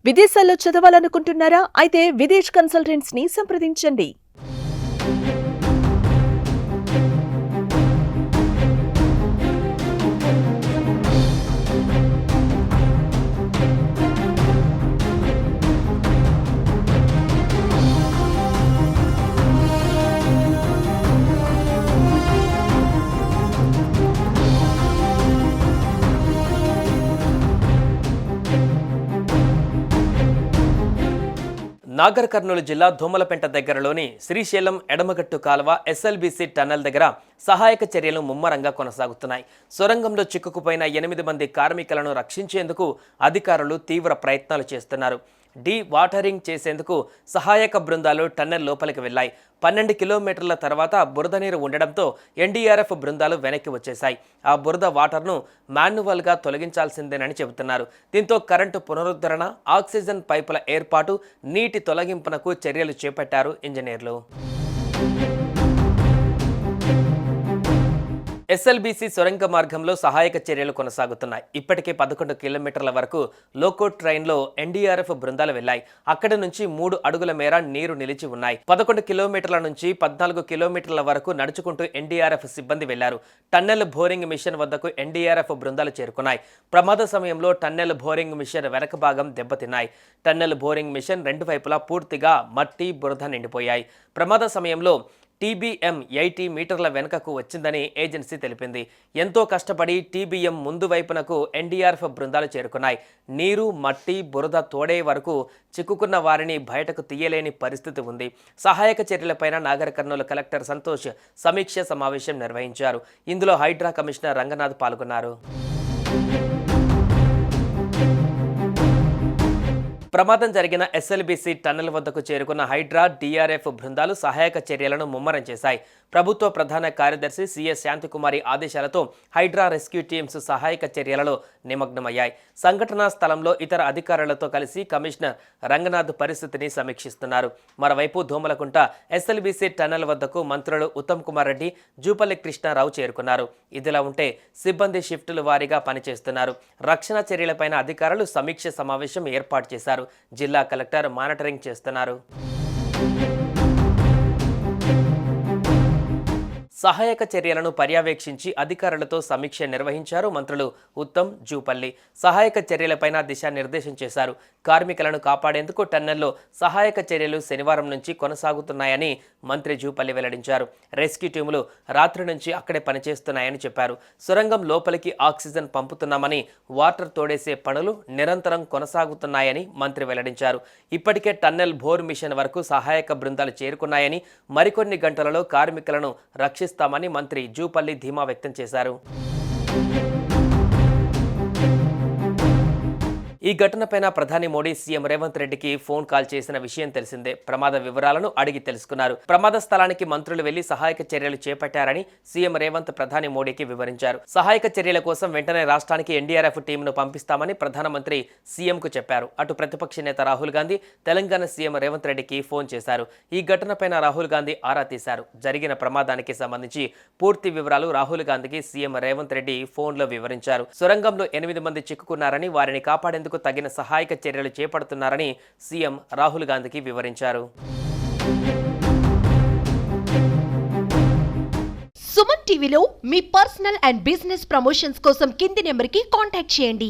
విదేశాల్లో చదవాలనుకుంటున్నారా? అయితే విదేశ్ కన్సల్టెంట్స్ ని సంప్రదించండి. నాగర్ కర్నూలు జిల్లా దోమలపెంట దగ్గరలోని శ్రీశైలం ఎడమగట్టు కాలువ ఎస్ఎల్బీసీ టన్నెల్ దగ్గర సహాయక చర్యలు ముమ్మరంగా కొనసాగుతున్నాయి. సొరంగంలో చిక్కుకుపోయిన 8 మంది కార్మికులను రక్షించేందుకు అధికారులు తీవ్ర ప్రయత్నాలు చేస్తున్నారు. వాటరింగ్ చేసేందుకు సహాయక బృందాలు టన్నెల్ లోపలికి వెళ్లాయి. 12 కిలోమీటర్ల తర్వాత బురద నీరు ఉండడంతో ఎన్డీఆర్ఎఫ్ బృందాలు వెనక్కి వచ్చేశాయి. ఆ బురద వాటర్ను మాన్యువల్గా తొలగించాల్సిందేనని చెబుతున్నారు. దీంతో కరెంటు పునరుద్ధరణ, ఆక్సిజన్ పైపుల ఏర్పాటు, నీటి తొలగింపునకు చర్యలు చేపట్టారు ఇంజనీర్లు. ఎస్ఎల్బీసీ సొరంగ మార్గంలో సహాయక చర్యలు కొనసాగుతున్నాయి. ఇప్పటికే 11 కిలోమీటర్ల వరకు లోకో ట్రైన్లో ఎన్డీఆర్ఎఫ్ బృందాలు వెళ్లాయి. అక్కడి నుంచి 3 అడుగుల మేర నీరు నిలిచి ఉన్నాయి. 11 కిలోమీటర్ల నుంచి 14 కిలోమీటర్ల వరకు నడుచుకుంటూ ఎన్డీఆర్ఎఫ్ సిబ్బంది వెళ్లారు. టన్నెల్ బోరింగ్ మిషన్ వద్దకు ఎన్డీఆర్ఎఫ్ బృందాలు చేరుకున్నాయి. ప్రమాద సమయంలో టన్నెల్ బోరింగ్ మిషన్ వెనక భాగం దెబ్బతిన్నాయి. టన్నెల్ బోరింగ్ మిషన్ 2 వైపులా పూర్తిగా మట్టి, బురద నిండిపోయాయి. ప్రమాద సమయంలో టీబీఎం 80 మీటర్ల వెనుకకు వచ్చిందని ఏజెన్సీ తెలిపింది. ఎంతో కష్టపడి టీబీఎం ముందు వైపునకు ఎన్డీఆర్ఎఫ్ బృందాలు చేరుకున్నాయి. నీరు, మట్టి, బురద తోడే వరకు చిక్కుకున్న వారిని బయటకు తీయలేని పరిస్థితి ఉంది. సహాయక చర్యలపైన నాగర్ కర్నూలు కలెక్టర్ సంతోష్ సమీక్ష సమావేశం నిర్వహించారు. ఇందులో హైడ్రా కమిషనర్ రంగనాథ్ పాల్గొన్నారు. ప్రమాదం జరిగిన ఎస్ఎల్బీసీ టన్నెల్ వద్దకు చేరుకున్న హైడ్రా, డీఆర్ఎఫ్ బృందాలు సహాయక చర్యలను ముమ్మరం చేశాయి. ప్రభుత్వ ప్రధాన కార్యదర్శి సిఎస్ శాంతికుమారి ఆదేశాలతో హైడ్రా రెస్క్యూ టీమ్స్ సహాయక చర్యలలో నిమగ్నమయ్యాయి. సంఘటనా స్థలంలో ఇతర అధికారులతో కలిసి కమిషనర్ రంగనాథ్ పరిస్థితిని సమీక్షిస్తున్నారు. మరోవైపు దోమలకుంట ఎస్ఎల్బీసీ టన్నెల్ వద్దకు మంత్రులు ఉత్తమ్ కుమార్ రెడ్డి, జూపల్లి కృష్ణారావు చేరుకున్నారు. ఇదిలా ఉంటే సిబ్బంది షిఫ్టుల వారీగా పనిచేస్తున్నారు. రక్షణ చర్యలపైన అధికారులు సమీక్ష సమావేశం ఏర్పాటు చేశారు. జిల్లా కలెక్టర్ మానిటరింగ్ చేస్తున్నారు. సహాయక చర్యలను పర్యవేక్షించి అధికారులతో సమీక్ష నిర్వహించారు మంత్రులు ఉత్తమ్, జూపల్లి. సహాయక చర్యలపైన దిశానిర్దేశం చేశారు. కార్మికులను కాపాడేందుకు టన్నెల్లో సహాయక చర్యలు శనివారం నుంచి కొనసాగుతున్నాయని మంత్రి జూపల్లి వెల్లడించారు. రెస్క్యూ టీములు రాత్రి నుంచి అక్కడే పనిచేస్తున్నాయని చెప్పారు. సొరంగం లోపలికి ఆక్సిజన్ పంపుతున్నామని, వాటర్ తోడేసే పనులు నిరంతరం కొనసాగుతున్నాయని మంత్రి వెల్లడించారు. ఇప్పటికే టన్నెల్ బోర్ మిషన్ వరకు సహాయక బృందాలు చేరుకున్నాయని, మరికొన్ని గంటలలో కార్మికులను రక్షిస్తామని మంత్రి జూపల్లి ధీమా వ్యక్తం చేశారు. ఈ ఘటనపైన ప్రధాని మోడీ సీఎం రేవంత్ రెడ్డికి ఫోన్ కాల్ చేసిన విషయం తెలిసిందే. ప్రమాద వివరాలను అడిగి తెలుసుకున్నారు. ప్రమాద స్థలానికి మంత్రులు వెళ్లి సహాయక చర్యలు చేపట్టారని సీఎం రేవంత్ ప్రధాని మోడీకి వివరించారు. సహాయక చర్యల కోసం వెంటనే రాష్ట్రానికి ఎన్డీఆర్ఎఫ్ టీంను పంపిస్తామని ప్రధానమంత్రి సీఎంకు చెప్పారు. అటు ప్రతిపక్ష నేత రాహుల్ గాంధీ తెలంగాణ సీఎం రేవంత్ రెడ్డికి ఫోన్ చేశారు. ఈ ఘటనపైన రాహుల్ గాంధీ ఆరా తీశారు. జరిగిన ప్రమాదానికి సంబంధించి పూర్తి వివరాలు రాహుల్ గాంధీకి సీఎం రేవంత్ రెడ్డి ఫోన్లో వివరించారు. సొరంగంలో 8 మంది చిక్కుకున్నారని, వారిని కాపాడేందుకు తగిన సహాయక చర్యలు చేపడుతున్నారని సీఎం రాహుల్ గాంధీకి వివరించారు. సుమన్ టీవీలో మీ పర్సనల్ అండ్ బిజినెస్ ప్రమోషన్స్ కోసం కింది నెంబర్కి కాంటాక్ట్ చేయండి.